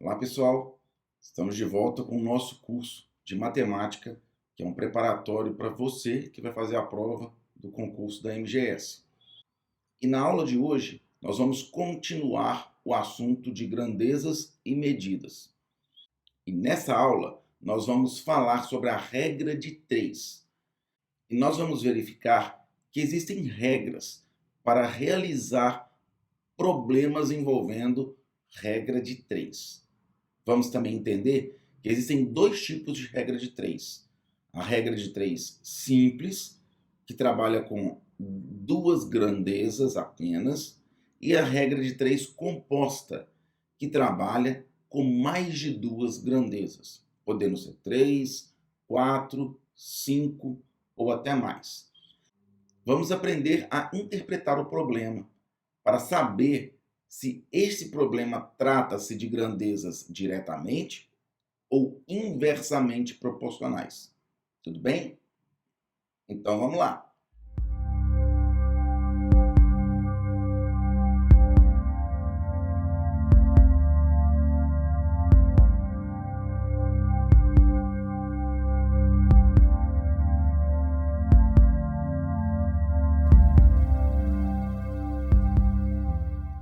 Olá, pessoal. Estamos de volta com o nosso curso de matemática, que é um preparatório para você que vai fazer a prova do concurso da MGS. E na aula de hoje, nós vamos continuar o assunto de grandezas e medidas. E nessa aula, nós vamos falar sobre a regra de 3. E nós vamos verificar que existem regras para realizar problemas envolvendo regra de 3. Vamos também entender que existem dois tipos de regra de 3. A regra de 3 simples, que trabalha com duas grandezas apenas, e a regra de 3 composta, que trabalha com mais de duas grandezas, podendo ser 3, 4, 5 ou até mais. Vamos aprender a interpretar o problema para saber se esse problema trata-se de grandezas diretamente ou inversamente proporcionais. Tudo bem? Então vamos lá.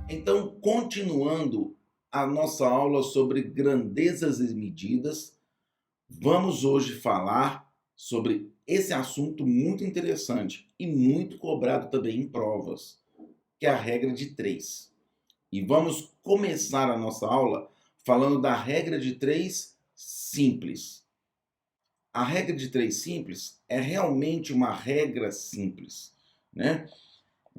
Então, continuando a nossa aula sobre grandezas e medidas, vamos hoje falar sobre esse assunto muito interessante e muito cobrado também em provas, que é a regra de 3. E vamos começar a nossa aula falando da regra de 3 simples. A regra de 3 simples é realmente uma regra simples, né?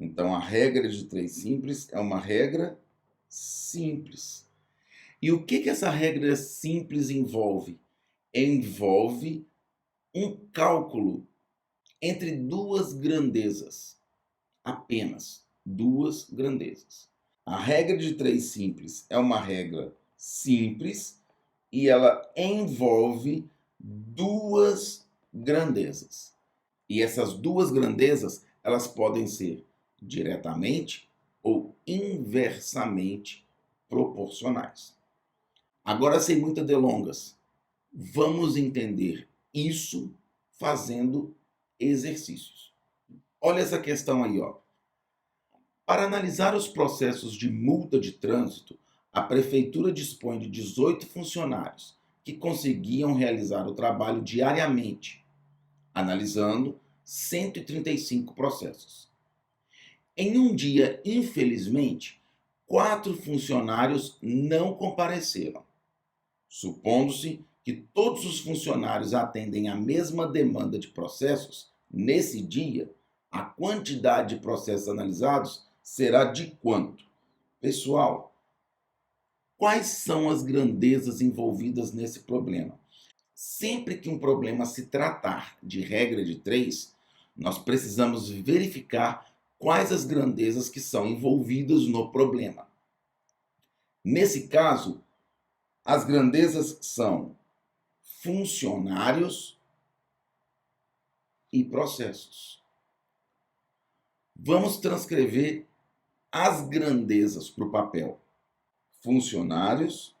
Então, a regra de 3 simples é uma regra simples. E o que essa regra simples envolve? Envolve um cálculo entre duas grandezas, apenas duas grandezas. A regra de 3 simples é uma regra simples e ela envolve duas grandezas. E essas duas grandezas, elas podem ser diretamente ou inversamente proporcionais. Agora, sem muitas delongas, vamos entender isso fazendo exercícios. Olha essa questão aí, ó. Para analisar os processos de multa de trânsito, a prefeitura dispõe de 18 funcionários que conseguiam realizar o trabalho diariamente, analisando 135 processos. Em um dia, infelizmente, 4 funcionários não compareceram. Supondo-se que todos os funcionários atendem à mesma demanda de processos, nesse dia, a quantidade de processos analisados será de quanto? Pessoal, quais são as grandezas envolvidas nesse problema? Sempre que um problema se tratar de regra de 3, nós precisamos verificar quais as grandezas que são envolvidas no problema. Nesse caso, as grandezas são funcionários e processos. Vamos transcrever as grandezas para o papel. Funcionários,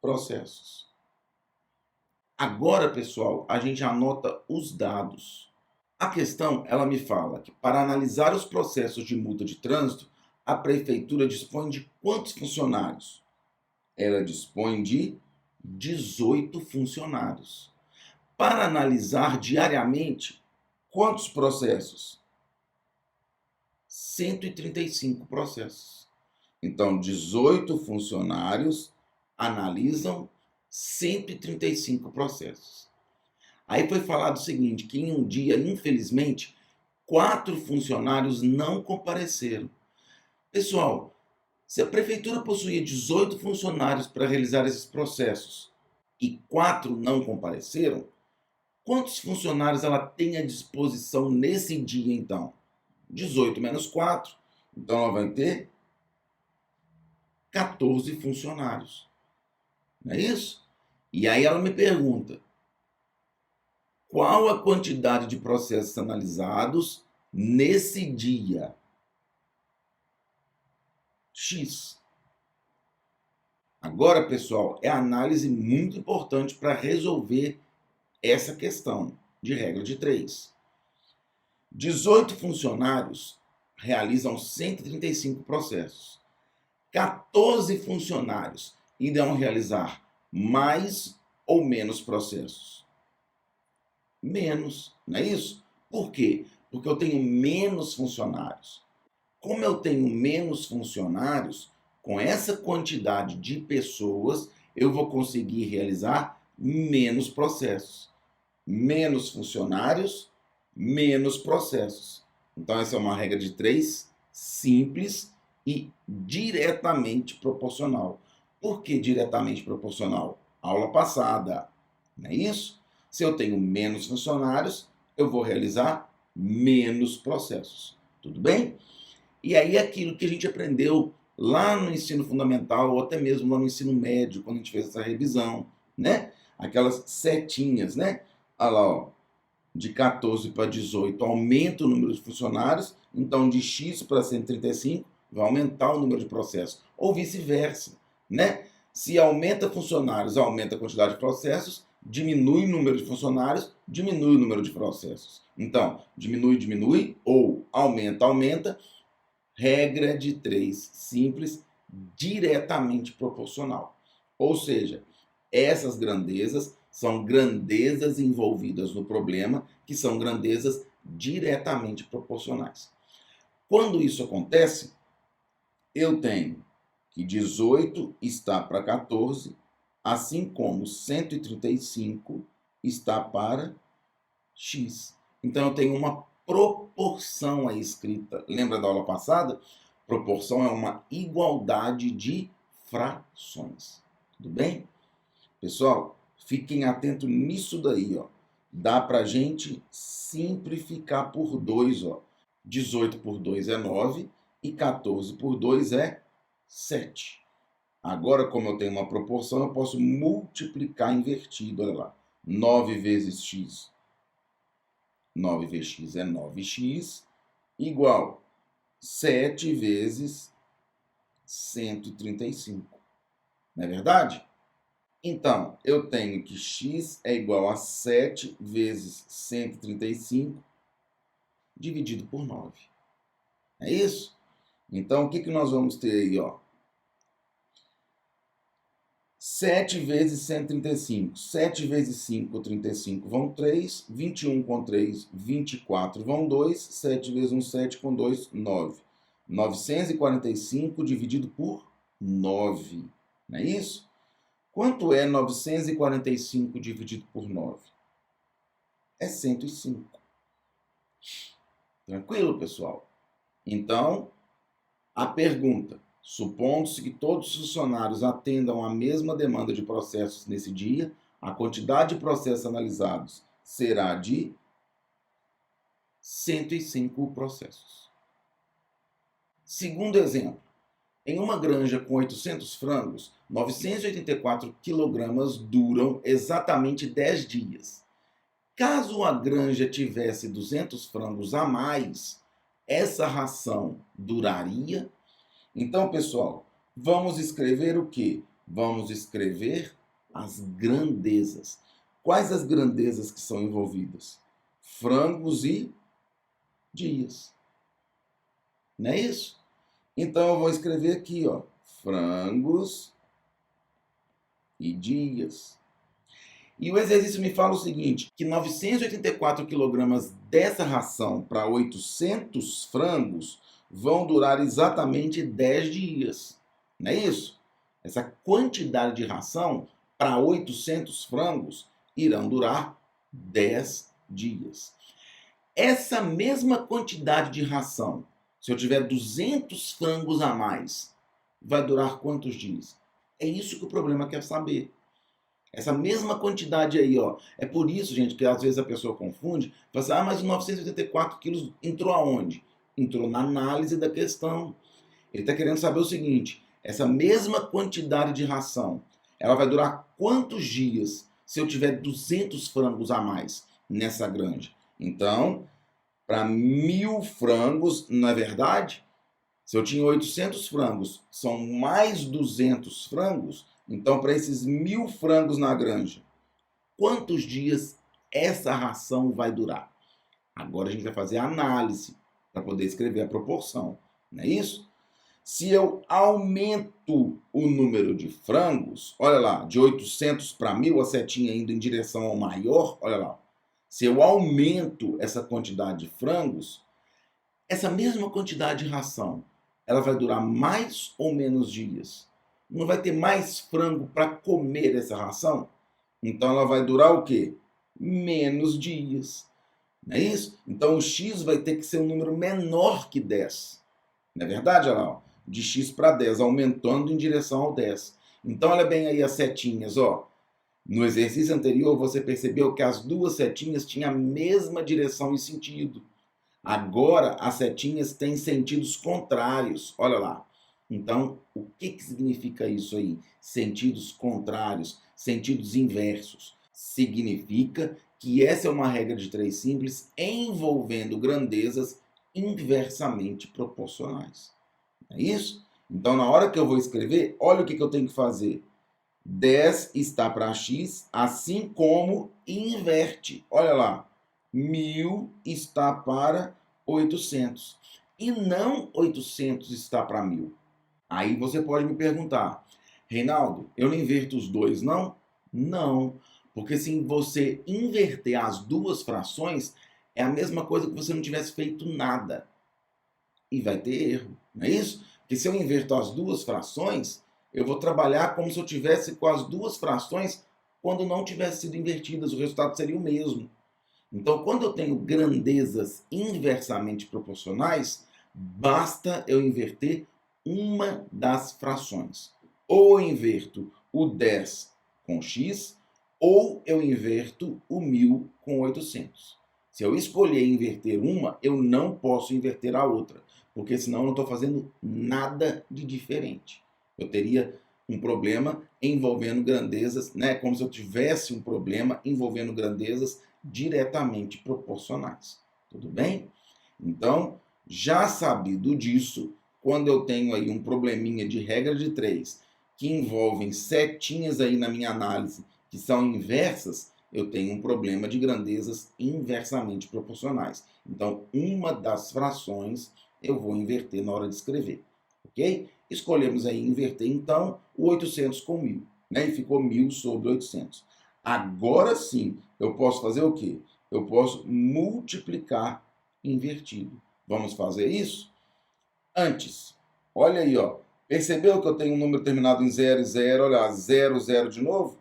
processos. Agora, pessoal, a gente anota os dados. A questão, ela me fala que para analisar os processos de multa de trânsito, a prefeitura dispõe de quantos funcionários? Ela dispõe de 18 funcionários. Para analisar diariamente, quantos processos? 135 processos. Então, 18 funcionários analisam 135 processos. Aí foi falado o seguinte, que em um dia, infelizmente, 4 funcionários não compareceram. Pessoal, se a prefeitura possuía 18 funcionários para realizar esses processos e 4 não compareceram, quantos funcionários ela tem à disposição nesse dia, então? 18 menos 4, então ela vai ter 14 funcionários. Não é isso? E aí ela me pergunta, qual a quantidade de processos analisados nesse dia? X. Agora, pessoal, é análise muito importante para resolver essa questão de regra de 3. 18 funcionários realizam 135 processos. 14 funcionários irão realizar mais ou menos processos? Menos, não é isso? Por quê? Porque eu tenho menos funcionários. Como eu tenho menos funcionários, com essa quantidade de pessoas, eu vou conseguir realizar menos processos. Menos funcionários, menos processos. Então, essa é uma regra de 3, simples e diretamente proporcional. Por que diretamente proporcional? Aula passada, não é isso? Se eu tenho menos funcionários, eu vou realizar menos processos. Tudo bem? E aí aquilo que a gente aprendeu lá no ensino fundamental, ou até mesmo lá no ensino médio, quando a gente fez essa revisão, né? Aquelas setinhas, né? Olha lá, ó, de 14 para 18 aumenta o número de funcionários, então de X para 135 vai aumentar o número de processos, ou vice-versa, né? Se aumenta funcionários, aumenta a quantidade de processos, diminui o número de funcionários, diminui o número de processos. Então, diminui, diminui, ou aumenta, aumenta, regra de 3, simples, diretamente proporcional. Ou seja, essas grandezas são grandezas envolvidas no problema, que são grandezas diretamente proporcionais. Quando isso acontece, eu tenho que 18 está para 14, assim como 135 está para X. Então eu tenho uma proporção aí escrita. Lembra da aula passada? Proporção é uma igualdade de frações. Tudo bem? Pessoal, fiquem atentos nisso daí, ó. Dá pra gente simplificar por 2, ó. 18 por 2 é 9 e 14 por 2 é 7. Agora, como eu tenho uma proporção, eu posso multiplicar invertido, olha lá. 9 vezes x. 9 vezes x é 9x, igual 7 vezes 135. Não é verdade? Então, eu tenho que x é igual a 7 vezes 135 dividido por 9. É isso? Então, o que nós vamos ter aí, ó? 7 vezes 135. 7 vezes 5, 35 vão 3. 21 com 3, 24 vão 2. 7 vezes 1, 7 com 2, 9. 945 dividido por 9. Não é isso? Quanto é 945 dividido por 9? É 105. Tranquilo, pessoal? Então, a pergunta: supondo-se que todos os funcionários atendam à mesma demanda de processos nesse dia, a quantidade de processos analisados será de 105 processos. Segundo exemplo, em uma granja com 800 frangos, 984 quilogramas duram exatamente 10 dias. Caso a granja tivesse 200 frangos a mais, essa ração duraria? Então, pessoal, vamos escrever o quê? Vamos escrever as grandezas. Quais as grandezas que são envolvidas? Frangos e dias. Não é isso? Então, eu vou escrever aqui, ó, frangos e dias. E o exercício me fala o seguinte, que 984 quilogramas dessa ração para 800 frangos vão durar exatamente 10 dias. Não é isso? Essa quantidade de ração para 800 frangos irão durar 10 dias. Essa mesma quantidade de ração, se eu tiver 200 frangos a mais, vai durar quantos dias? É isso que o problema quer saber. Essa mesma quantidade aí, ó. É por isso, gente, que às vezes a pessoa confunde. Fala assim, mas os 984 quilos entrou aonde? Entrou na análise da questão. Ele está querendo saber o seguinte, essa mesma quantidade de ração, ela vai durar quantos dias se eu tiver 200 frangos a mais nessa granja? Então, para 1000 frangos, não é verdade? Se eu tinha 800 frangos, são mais 200 frangos, então para esses 1.000 frangos na granja, quantos dias essa ração vai durar? Agora a gente vai fazer a análise para poder escrever a proporção, não é isso? Se eu aumento o número de frangos, olha lá, de 800 para 1.000, a setinha indo em direção ao maior, olha lá. Se eu aumento essa quantidade de frangos, essa mesma quantidade de ração, ela vai durar mais ou menos dias? Não vai ter mais frango para comer essa ração? Então ela vai durar o quê? Menos dias. Não é isso? Então o x vai ter que ser um número menor que 10. Não é verdade, olha lá? De x para 10, aumentando em direção ao 10. Então olha bem aí as setinhas, ó. No exercício anterior você percebeu que as duas setinhas tinham a mesma direção e sentido. Agora as setinhas têm sentidos contrários. Olha lá. Então, o que significa isso aí? Sentidos contrários, sentidos inversos. Significa que essa é uma regra de 3 simples envolvendo grandezas inversamente proporcionais. É isso? Então, na hora que eu vou escrever, olha o que eu tenho que fazer. 10 está para x, assim como inverte. Olha lá. 1.000 está para 800. E não 800 está para 1.000. Aí você pode me perguntar, Reinaldo, eu não inverto os dois, não? Não, porque se você inverter as duas frações, é a mesma coisa que você não tivesse feito nada. E vai ter erro, não é isso? Porque se eu inverto as duas frações, eu vou trabalhar como se eu tivesse com as duas frações quando não tivesse sido invertidas, o resultado seria o mesmo. Então, quando eu tenho grandezas inversamente proporcionais, basta eu inverter uma das frações. Ou eu inverto o 10 com x, ou eu inverto o 1.000 com 800. Se eu escolher inverter uma, eu não posso inverter a outra, porque senão eu não estou fazendo nada de diferente. Eu teria um problema envolvendo grandezas, né? Como se eu tivesse um problema envolvendo grandezas diretamente proporcionais. Tudo bem? Então, já sabido disso, quando eu tenho aí um probleminha de regra de 3 que envolvem setinhas aí na minha análise que são inversas, eu tenho um problema de grandezas inversamente proporcionais. Então, uma das frações eu vou inverter na hora de escrever, ok? Escolhemos aí inverter, então, o 800 com 1.000, né? E ficou 1.000 sobre 800. Agora sim, eu posso fazer o quê? Eu posso multiplicar invertido. Vamos fazer isso? Antes, olha aí, ó. Percebeu que eu tenho um número terminado em 0 e 0? Olha, 0, 0 de novo?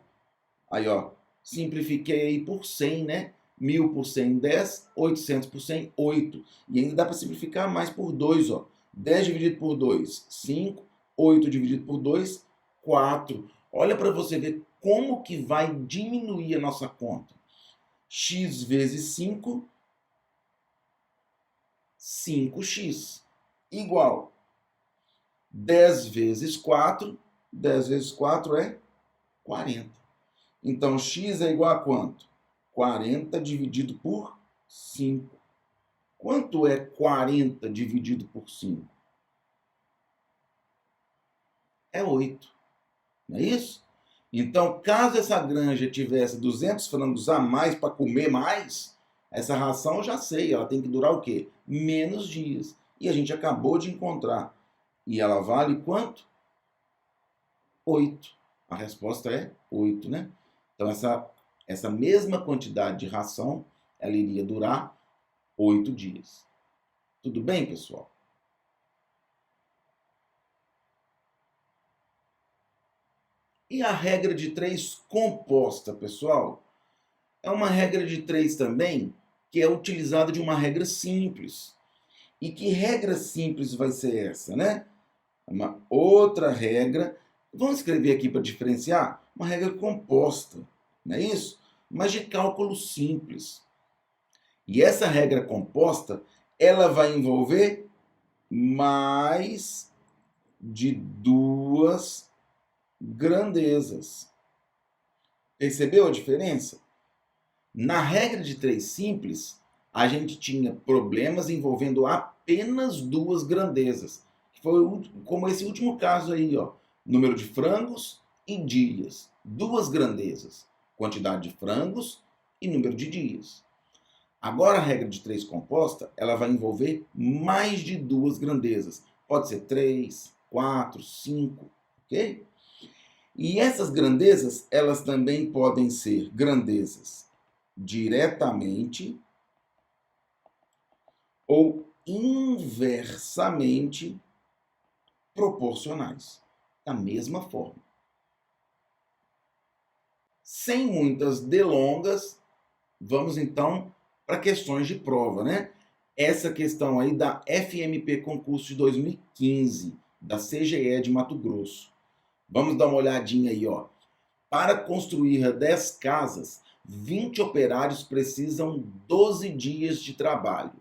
Aí, ó, simplifiquei aí por 100, né? 1.000 por 100, 10. 800 por 100, 8. E ainda dá para simplificar mais por 2, ó. 10 dividido por 2, 5. 8 dividido por 2, 4. Olha para você ver como que vai diminuir a nossa conta. X vezes 5, 5x. Igual 10 vezes 4, 10 vezes 4 é 40. Então, x é igual a quanto? 40 dividido por 5. Quanto é 40 dividido por 5? É 8. Não é isso? Então, caso essa granja tivesse 200 frangos a mais para comer mais, essa ração eu já sei, ela tem que durar o quê? Menos dias. E a gente acabou de encontrar. E ela vale quanto? 8. A resposta é 8, né? Então, essa mesma quantidade de ração, ela iria durar 8 dias. Tudo bem, pessoal? E a regra de 3 composta, pessoal? É uma regra de 3 também que é utilizada de uma regra simples. E que regra simples vai ser essa, né? Uma outra regra. Vamos escrever aqui para diferenciar? Uma regra composta, não é isso? Mas de cálculo simples. E essa regra composta, ela vai envolver mais de duas grandezas. Percebeu a diferença? Na regra de 3 simples, a gente tinha problemas envolvendo apenas duas grandezas, que como esse último caso aí, ó. Número de frangos e dias. Duas grandezas. Quantidade de frangos e número de dias. Agora a regra de 3 composta, ela vai envolver mais de duas grandezas. Pode ser 3, 4, 5, ok? E essas grandezas, elas também podem ser grandezas diretamente ou inversamente proporcionais. Da mesma forma. Sem muitas delongas, vamos então para questões de prova, né? Essa questão aí da FMP Concurso de 2015, da CGE de Mato Grosso. Vamos dar uma olhadinha aí, ó. Para construir 10 casas, 20 operários precisam 12 dias de trabalho.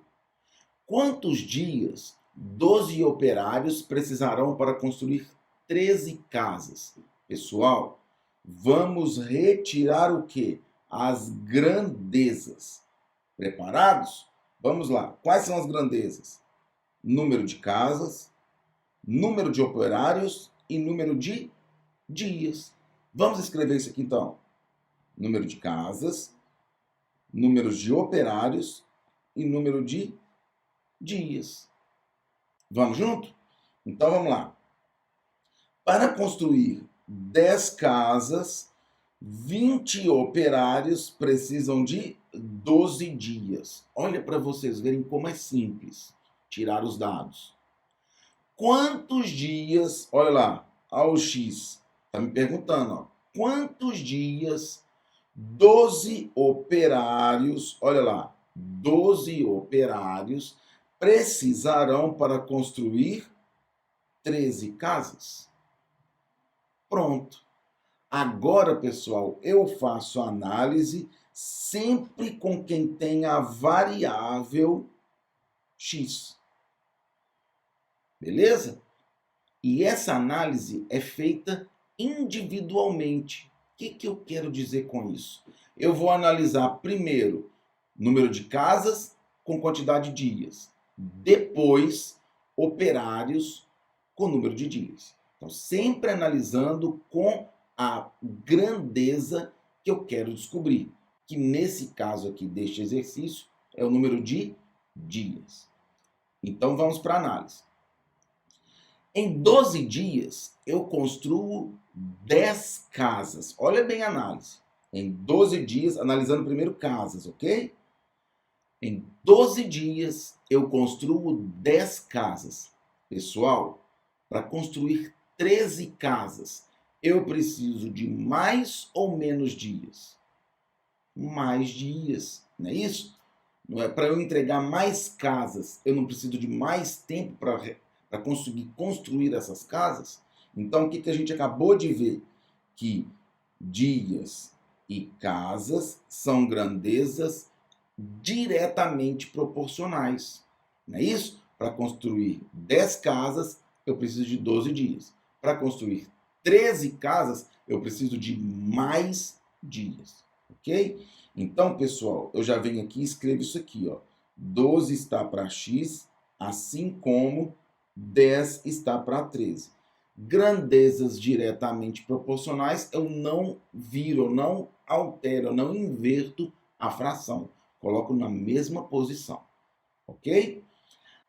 Quantos dias 12 operários precisarão para construir 13 casas? Pessoal, vamos retirar o quê? As grandezas. Preparados? Vamos lá. Quais são as grandezas? Número de casas, número de operários e número de dias. Vamos escrever isso aqui então. Número de casas, número de operários e número de dias. Vamos junto? Então vamos lá. Para construir 10 casas, 20 operários precisam de 12 dias. Olha para vocês verem como é simples tirar os dados. Quantos dias, olha lá, ao X, está me perguntando, ó, quantos dias 12 operários, olha lá, 12 operários precisarão para construir 13 casas? Pronto. Agora, pessoal, eu faço a análise sempre com quem tem a variável x. Beleza? E essa análise é feita individualmente. O que eu quero dizer com isso? Eu vou analisar primeiro número de casas com quantidade de dias. Depois, operários com número de dias. Então, sempre analisando com a grandeza que eu quero descobrir, que nesse caso aqui deste exercício é o número de dias. Então vamos para a análise. Em 12 dias eu construo 10 casas. Olha bem a análise. Em 12 dias, analisando primeiro casas, ok? Em 12 dias eu construo 10 casas. Pessoal, para construir 13 casas, eu preciso de mais ou menos dias? Mais dias, não é isso? Não é para eu entregar mais casas, eu não preciso de mais tempo para conseguir construir essas casas? Então, o que a gente acabou de ver? Que dias e casas são grandezas diretamente proporcionais, não é isso? Para construir 10 casas, eu preciso de 12 dias. Para construir 13 casas, eu preciso de mais dias, ok? Então, pessoal, eu já venho aqui e escrevo isso aqui, ó. 12 está para x, assim como 10 está para 13. Grandezas diretamente proporcionais, eu não viro, eu não altero, eu não inverto a fração. Coloco na mesma posição, ok?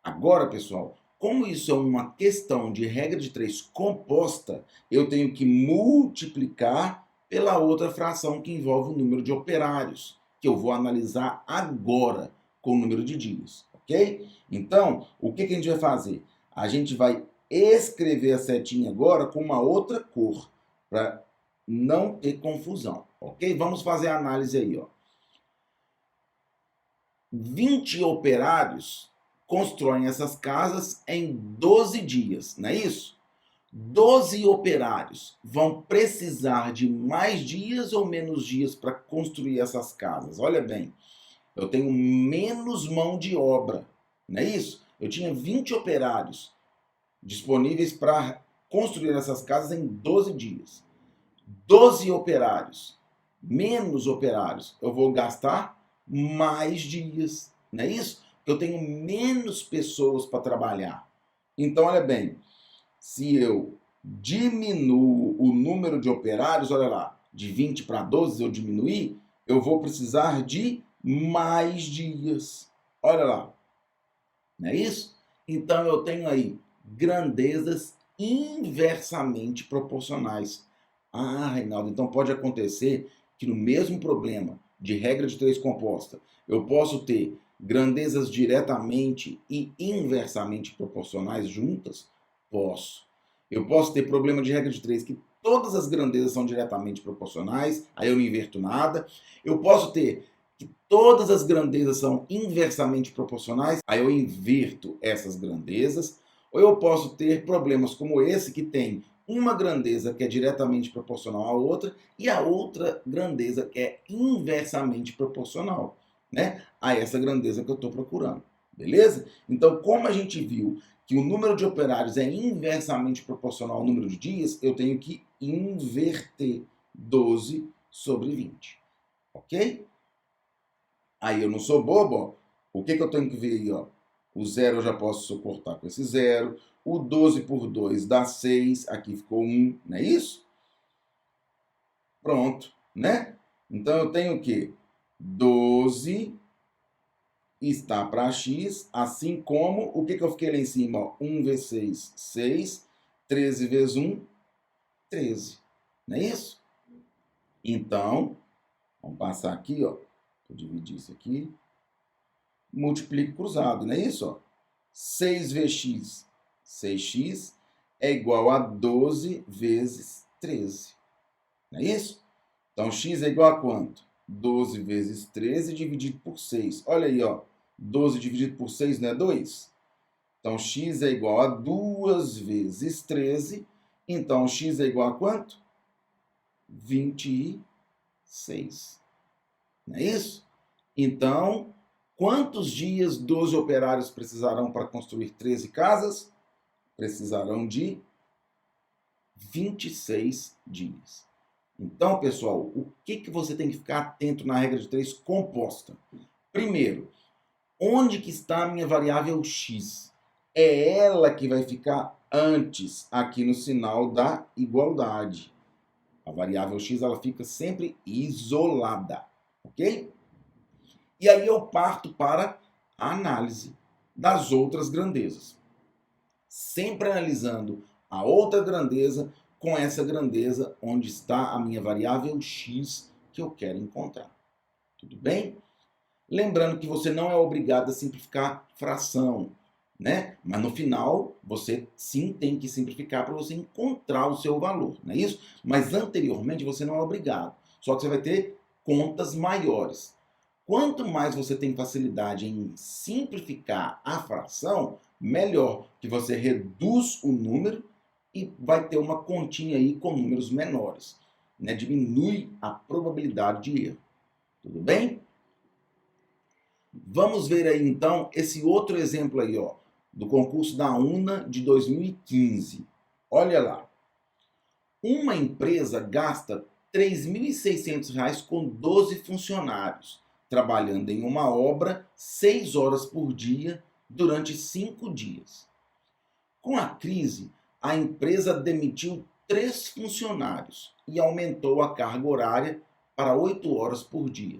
Agora, pessoal, como isso é uma questão de regra de 3 composta, eu tenho que multiplicar pela outra fração que envolve o número de operários, que eu vou analisar agora com o número de dias, ok? Então, o que a gente vai fazer? A gente vai escrever a setinha agora com uma outra cor, para não ter confusão, ok? Vamos fazer a análise aí, ó. 20 operários constroem essas casas em 12 dias, não é isso? 12 operários vão precisar de mais dias ou menos dias para construir essas casas? Olha bem, eu tenho menos mão de obra, não é isso? Eu tinha 20 operários disponíveis para construir essas casas em 12 dias. 12 operários, menos operários, eu vou gastar mais dias, não é isso? Eu tenho menos pessoas para trabalhar. Então, olha bem, se eu diminuo o número de operários, olha lá, de 20 para 12 eu diminuir, eu vou precisar de mais dias. Olha lá, não é isso? Então eu tenho aí grandezas inversamente proporcionais. Ah, Reinaldo, então pode acontecer que no mesmo problema de regra de três composta, eu posso ter grandezas diretamente e inversamente proporcionais juntas? Posso. Eu posso ter problema de regra de três que todas as grandezas são diretamente proporcionais, aí eu não inverto nada. Eu posso ter que todas as grandezas são inversamente proporcionais, aí eu inverto essas grandezas. Ou eu posso ter problemas como esse, que tem uma grandeza que é diretamente proporcional à outra e a outra grandeza que é inversamente proporcional, né, a essa grandeza que eu estou procurando. Beleza? Então, como a gente viu que o número de operários é inversamente proporcional ao número de dias, eu tenho que inverter 12 sobre 20. Ok? Aí eu não sou bobo, ó. O que eu tenho que ver aí, ó? O zero eu já posso suportar com esse zero. O 12 por 2 dá 6. Aqui ficou 1, não é isso? Pronto, né? Então eu tenho o quê? 12 está para x, assim como o que eu fiquei lá em cima? Ó, 1 vezes 6, 6. 13 vezes 1, 13. Não é isso? Então, vamos passar aqui, ó. Vou dividir isso aqui. Multiplico cruzado, não é isso? Ó? 6vx, 6x é igual a 12 vezes 13. Não é isso? Então, x é igual a quanto? 12 vezes 13 dividido por 6. Olha aí, ó. 12 dividido por 6 não é 2? Então, x é igual a 2 vezes 13. Então, x é igual a quanto? 26. Não é isso? Então, quantos dias 12 operários precisarão para construir 13 casas? Precisarão de 26 dias. Então, pessoal, o que você tem que ficar atento na regra de 3 composta? Primeiro, onde que está a minha variável x? É ela que vai ficar antes aqui no sinal da igualdade. A variável x ela fica sempre isolada, ok? E aí eu parto para a análise das outras grandezas. Sempre analisando a outra grandeza com essa grandeza onde está a minha variável x que eu quero encontrar. Tudo bem? Lembrando que você não é obrigado a simplificar fração, né? Mas no final você sim tem que simplificar para você encontrar o seu valor, não é isso? Mas anteriormente você não é obrigado. Só que você vai ter contas maiores. Quanto mais você tem facilidade em simplificar a fração, melhor, que você reduz o número e vai ter uma continha aí com números menores, né? Diminui a probabilidade de erro. Tudo bem? Vamos ver aí então esse outro exemplo aí, ó, do concurso da UNA de 2015. Olha lá. Uma empresa gasta R$ 3.600 com 12 funcionários, trabalhando em uma obra 6 horas por dia durante 5 dias. Com a crise, a empresa demitiu 3 funcionários e aumentou a carga horária para 8 horas por dia.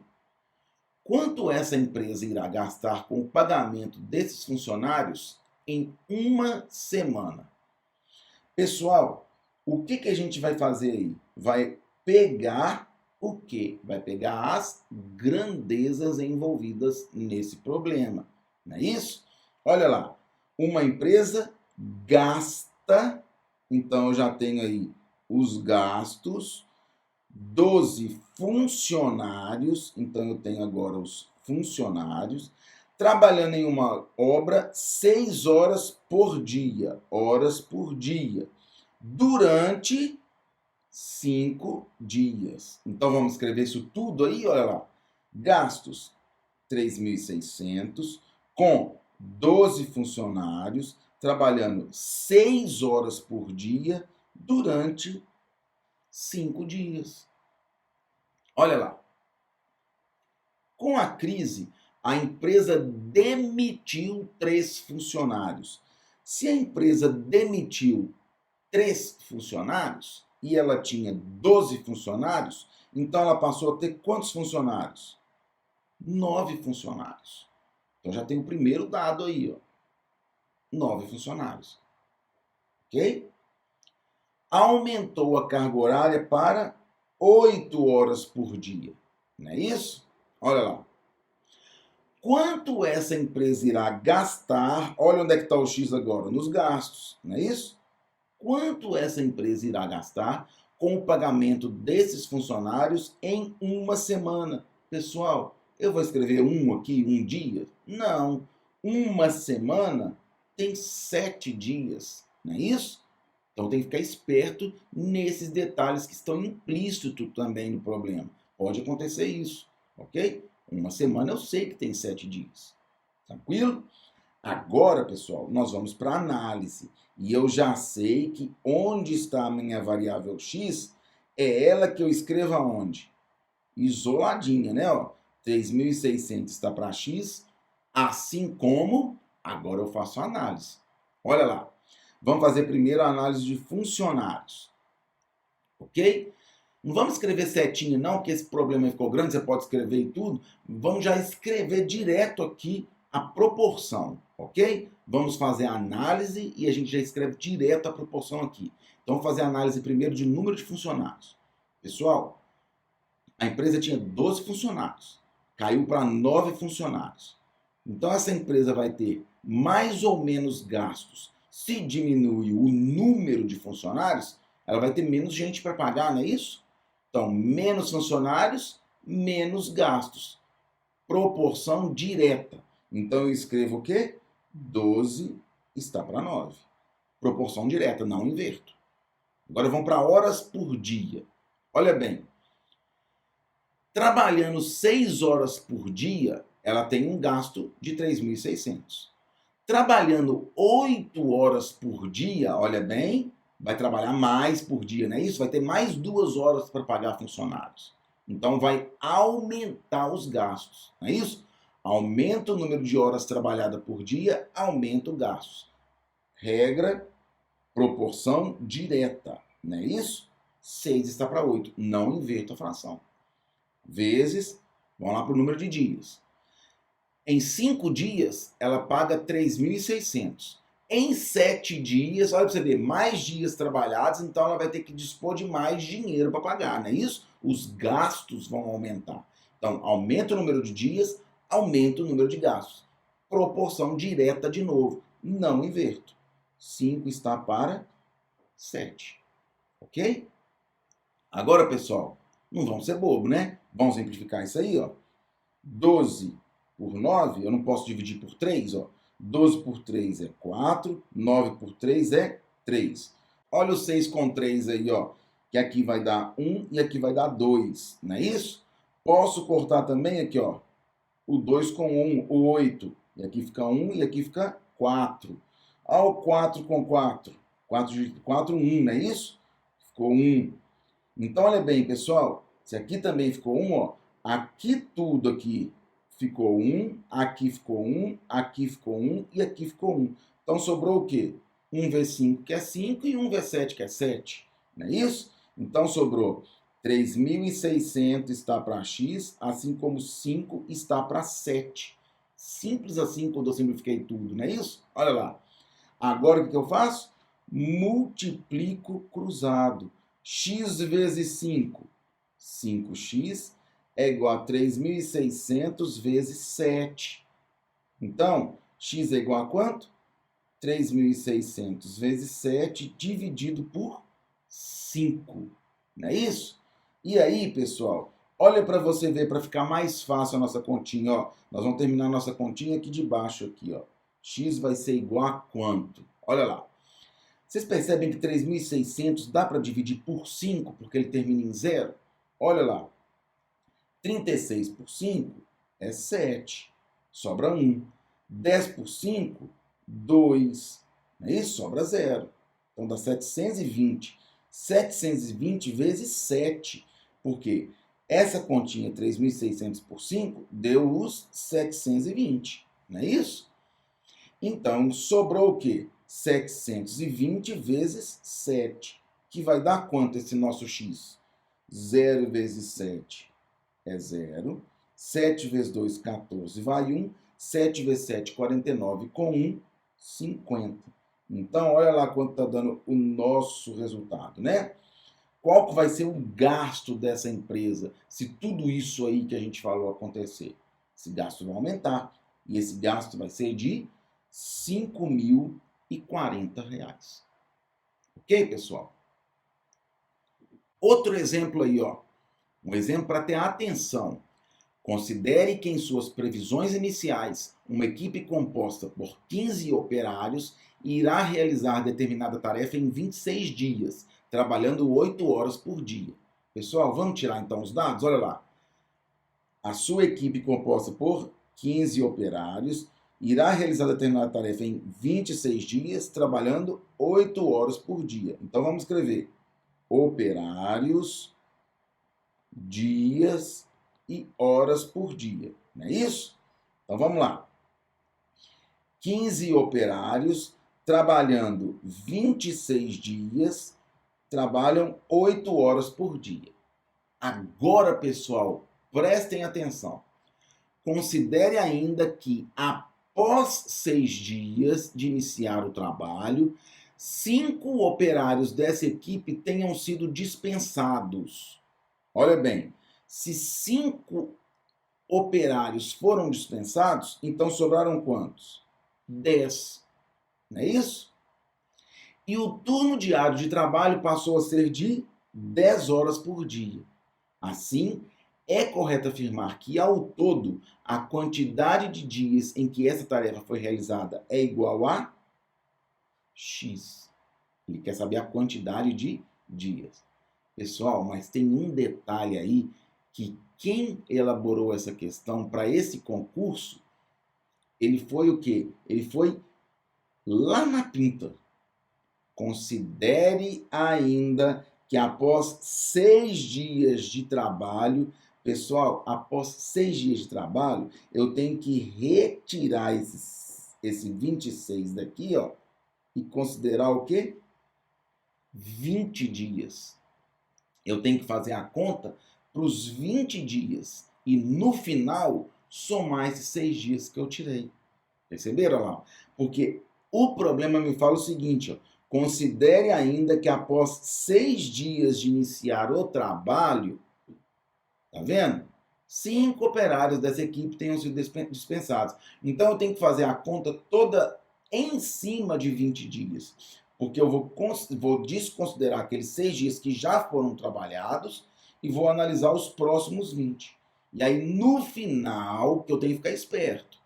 Quanto essa empresa irá gastar com o pagamento desses funcionários em uma semana? Pessoal, o que a gente vai fazer aí? Vai pegar o quê? Vai pegar as grandezas envolvidas nesse problema. Não é isso? Olha lá. Uma empresa gasta, então eu já tenho aí os gastos, 12 funcionários, então eu tenho agora os funcionários, trabalhando em uma obra 6 horas por dia, durante 5 dias. Então vamos escrever isso tudo aí, olha lá. Gastos 3.600 com 12 funcionários, trabalhando 6 horas por dia durante 5 dias. Olha lá. Com a crise, a empresa demitiu 3 funcionários. Se a empresa demitiu 3 funcionários e ela tinha 12 funcionários, então ela passou a ter quantos funcionários? 9 funcionários. Então já tem o primeiro dado aí, ó. 9 funcionários. Ok? Aumentou a carga horária para 8 horas por dia. Não é isso? Olha lá. Quanto essa empresa irá gastar? Olha onde é que está o X agora, nos gastos, não é isso? Quanto essa empresa irá gastar com o pagamento desses funcionários em uma semana? Pessoal, eu vou escrever um aqui, um dia? Não. Uma semana tem 7 dias, não é isso? Então tem que ficar esperto nesses detalhes que estão implícitos também no problema. Pode acontecer isso, ok? Uma semana eu sei que tem 7 dias. Tranquilo? Agora, pessoal, nós vamos para a análise. E eu já sei que onde está a minha variável x é ela que eu escrevo aonde? Isoladinha, né? Ó, 3.600 está para x, assim como agora eu faço a análise. Olha lá. Vamos fazer primeiro a análise de funcionários. Ok? Não vamos escrever setinha não, porque esse problema ficou grande, você pode escrever e tudo. Vamos já escrever direto aqui a proporção, ok? Vamos fazer a análise e a gente já escreve direto a proporção aqui. Então, vamos fazer a análise primeiro de número de funcionários. Pessoal, a empresa tinha 12 funcionários, caiu para 9 funcionários. Então, essa empresa vai ter mais ou menos gastos. Se diminui o número de funcionários, ela vai ter menos gente para pagar, não é isso? Então, menos funcionários, menos gastos. Proporção direta. Então, eu escrevo o quê? 12 está para 9. Proporção direta, não inverto. Agora vamos para horas por dia. Olha bem. Trabalhando 6 horas por dia, ela tem um gasto de 3.600. Trabalhando 8 horas por dia, olha bem, vai trabalhar mais por dia, não é isso? Vai ter mais 2 horas para pagar funcionários. Então, vai aumentar os gastos, não é isso? Aumenta o número de horas trabalhadas por dia, aumenta os gastos. Regra, proporção direta, não é isso? 6 está para 8, não inverta a fração. Vezes, vamos lá para o número de dias. Em 5 dias, ela paga 3.600. Em 7 dias, olha para você ver, mais dias trabalhados, então ela vai ter que dispor de mais dinheiro para pagar, não é isso? Os gastos vão aumentar. Então, aumenta o número de dias, aumenta o número de gastos. Proporção direta de novo, não inverto. 5 está para 7. Ok? Agora, pessoal, não vamos ser bobo, né? Vamos simplificar isso aí, ó. 12 por 9, eu não posso dividir por 3, ó. 12 por 3 é 4, 9 por 3 é 3. Olha o 6 com 3 aí, ó, que aqui vai dar 1 e aqui vai dar 2, não é isso? Posso cortar também aqui, ó, o 2 com 1, o 8, e aqui fica 1 e aqui fica 4. Olha o 4 com 4, 4 de 4, 1, não é isso? Ficou 1. Então, olha bem, pessoal, se aqui também ficou 1, ó, aqui tudo aqui ficou 1, aqui ficou 1, aqui ficou 1 e aqui ficou 1. Então, sobrou o quê? 1 vezes 5, que é 5, e 1 vezes 7, que é 7. Não é isso? Então, sobrou 3.600 está para x, assim como 5 está para 7. Simples assim quando eu simplifiquei tudo, não é isso? Olha lá. Agora, o que eu faço? Multiplico cruzado. X vezes 5. 5x é igual a 3.600 vezes 7. Então, x é igual a quanto? 3.600 vezes 7 dividido por 5. Não é isso? E aí, pessoal, olha para você ver, para ficar mais fácil a nossa continha. Ó. Nós vamos terminar a nossa continha aqui de baixo. Aqui, ó. X vai ser igual a quanto? Olha lá. Vocês percebem que 3.600 dá para dividir por 5, porque ele termina em 0? Olha lá. 36 por 5 é 7. Sobra 1. 10 por 5, 2. Não é isso? Sobra 0. Então dá 720. 720 vezes 7. Por quê? Essa continha 3.600 por 5 deu os 720. Não é isso? Então, sobrou o quê? 720 vezes 7, que vai dar quanto esse nosso x? 0 vezes 7 é 0. 7 vezes 2, 14, vai 1. 7 vezes 7, 49. Com 1, 50. Então, olha lá quanto está dando o nosso resultado, né? Qual que vai ser o gasto dessa empresa se tudo isso aí que a gente falou acontecer? Esse gasto vai aumentar. E esse gasto vai ser de R$ 5.040. Ok, pessoal? Outro exemplo aí, ó. Um exemplo para ter atenção. Considere que em suas previsões iniciais, uma equipe composta por 15 operários irá realizar determinada tarefa em 26 dias, trabalhando 8 horas por dia. Pessoal, vamos tirar então os dados? Olha lá. A sua equipe composta por 15 operários irá realizar determinada tarefa em 26 dias, trabalhando 8 horas por dia. Então vamos escrever operários, dias e horas por dia. Não é isso? Então vamos lá. 15 operários trabalhando 26 dias, trabalham 8 horas por dia. Agora, pessoal, prestem atenção. Considere ainda que após 6 dias de iniciar o trabalho, 5 operários dessa equipe tenham sido dispensados. Olha bem, se 5 operários foram dispensados, então sobraram quantos? 10. Não é isso? E o turno diário de trabalho passou a ser de 10 horas por dia. Assim, é correto afirmar que, ao todo, a quantidade de dias em que essa tarefa foi realizada é igual a X. Ele quer saber a quantidade de dias. Pessoal, mas tem um detalhe aí que quem elaborou essa questão para esse concurso, ele foi o quê? Ele foi lá na pinta. Considere ainda que após 6 dias de trabalho, pessoal, após 6 dias de trabalho, eu tenho que retirar esse 26 daqui, ó, e considerar o quê? 20 dias. Eu tenho que fazer a conta para os 20 dias e no final somar esses 6 dias que eu tirei. Perceberam lá? Porque o problema me fala o seguinte, ó, considere ainda que após 6 dias de iniciar o trabalho, tá vendo? 5 operários dessa equipe tenham sido dispensados. Então eu tenho que fazer a conta toda em cima de 20 dias. Porque eu vou desconsiderar aqueles 6 dias que já foram trabalhados e vou analisar os próximos 20. E aí no final, que eu tenho que ficar esperto,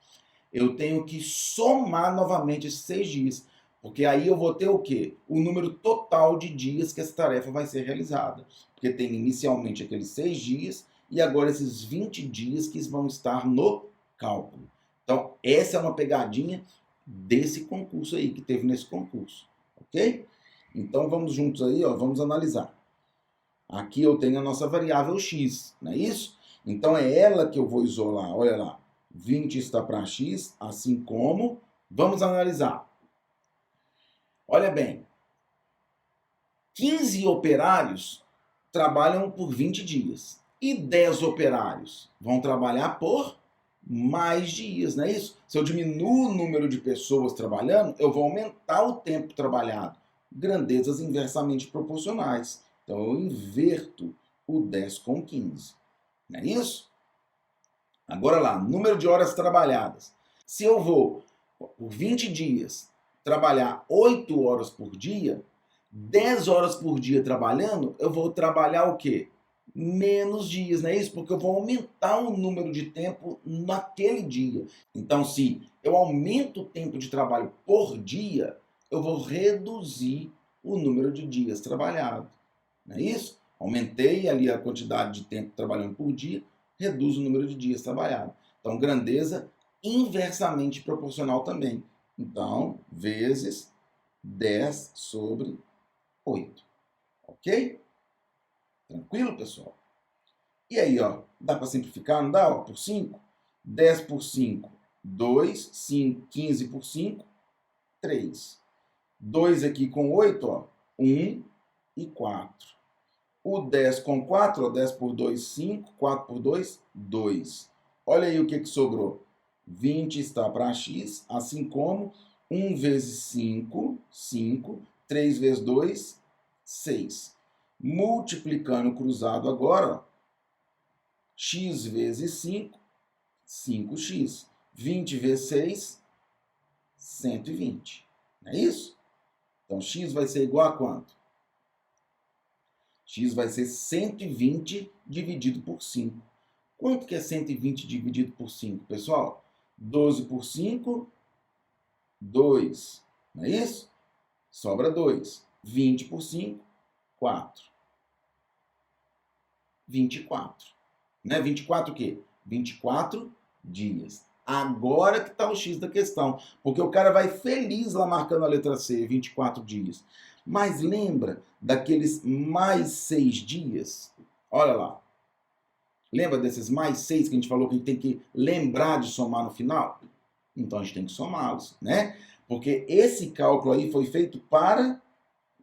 eu tenho que somar novamente esses 6 dias. Porque aí eu vou ter o quê? O número total de dias que essa tarefa vai ser realizada. Porque tem inicialmente aqueles 6 dias e agora esses 20 dias que vão estar no cálculo. Então, essa é uma pegadinha desse concurso aí, que teve nesse concurso. Ok? Então, vamos juntos aí, ó, vamos analisar. Aqui eu tenho a nossa variável x, não é isso? Então, é ela que eu vou isolar. Olha lá. 20 está para x, assim como... Vamos analisar. Olha bem. 15 operários trabalham por 20 dias. E 10 operários vão trabalhar por mais dias, não é isso? Se eu diminuo o número de pessoas trabalhando, eu vou aumentar o tempo trabalhado. Grandezas inversamente proporcionais. Então, eu inverto o 10 com 15. Não é isso? Agora lá, número de horas trabalhadas. Se eu vou, por 20 dias, trabalhar 8 horas por dia, 10 horas por dia trabalhando, eu vou trabalhar o quê? Menos dias, não é isso? Porque eu vou aumentar o número de tempo naquele dia. Então, se eu aumento o tempo de trabalho por dia, eu vou reduzir o número de dias trabalhados. Não é isso? Aumentei ali a quantidade de tempo trabalhando por dia, reduz o número de dias trabalhados. Então, grandeza inversamente proporcional também. Então, vezes 10 sobre 8. Ok? Tranquilo, pessoal? E aí, ó, dá para simplificar, não dá? Ó, por 5, 10 por 5, 2, 5, 15 por 5, 3. 2 aqui com 8, ó, 1 e 4. O 10 com 4, ó, 10 por 2, 5, 4 por 2, 2. Olha aí o que sobrou. 20 está para x, assim como 1 vezes 5, 5, 3 vezes 2, 6. Multiplicando cruzado agora, ó, x vezes 5, 5x. 20 vezes 6, 120. Não é isso? Então, x vai ser igual a quanto? X vai ser 120 dividido por 5. Quanto que é 120 dividido por 5, pessoal? 12 por 5, 2. Não é isso? Sobra 2. 20 por 5, 4. 24. Né? 24 o quê? 24 dias. Agora que está o X da questão. Porque o cara vai feliz lá marcando a letra C, 24 dias. Mas lembra daqueles mais 6 dias? Olha lá. Lembra desses mais 6 que a gente falou que a gente tem que lembrar de somar no final? Então a gente tem que somá-los, né? Porque esse cálculo aí foi feito para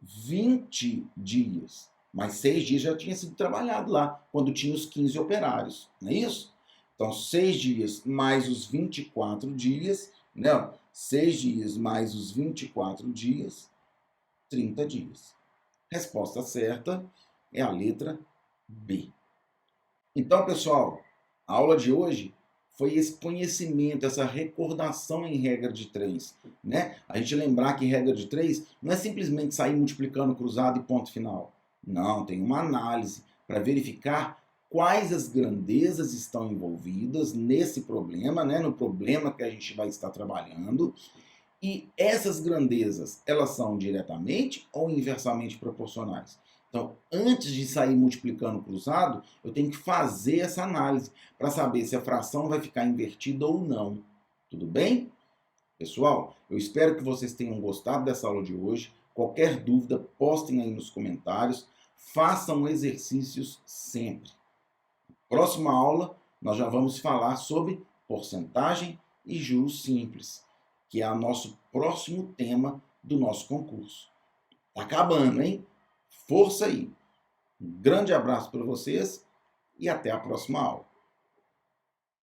20 dias. Mas 6 dias já tinha sido trabalhado lá, quando tinha os 15 operários, não é isso? Então, 6 dias mais os 24 dias, não, 6 dias mais os 24 dias, 30 dias. Resposta certa é a letra B. Então, pessoal, a aula de hoje foi esse conhecimento, essa recordação em regra de 3. Né? A gente lembrar que regra de 3 não é simplesmente sair multiplicando cruzado e ponto final. Não, tem uma análise para verificar quais as grandezas estão envolvidas nesse problema, né? No problema que a gente vai estar trabalhando. E essas grandezas, elas são diretamente ou inversamente proporcionais? Então, antes de sair multiplicando cruzado, eu tenho que fazer essa análise para saber se a fração vai ficar invertida ou não. Tudo bem? Pessoal, eu espero que vocês tenham gostado dessa aula de hoje. Qualquer dúvida, postem aí nos comentários. Façam exercícios sempre. Próxima aula, nós já vamos falar sobre porcentagem e juros simples, que é o nosso próximo tema do nosso concurso. Tá acabando, hein? Força aí! Um grande abraço para vocês e até a próxima aula.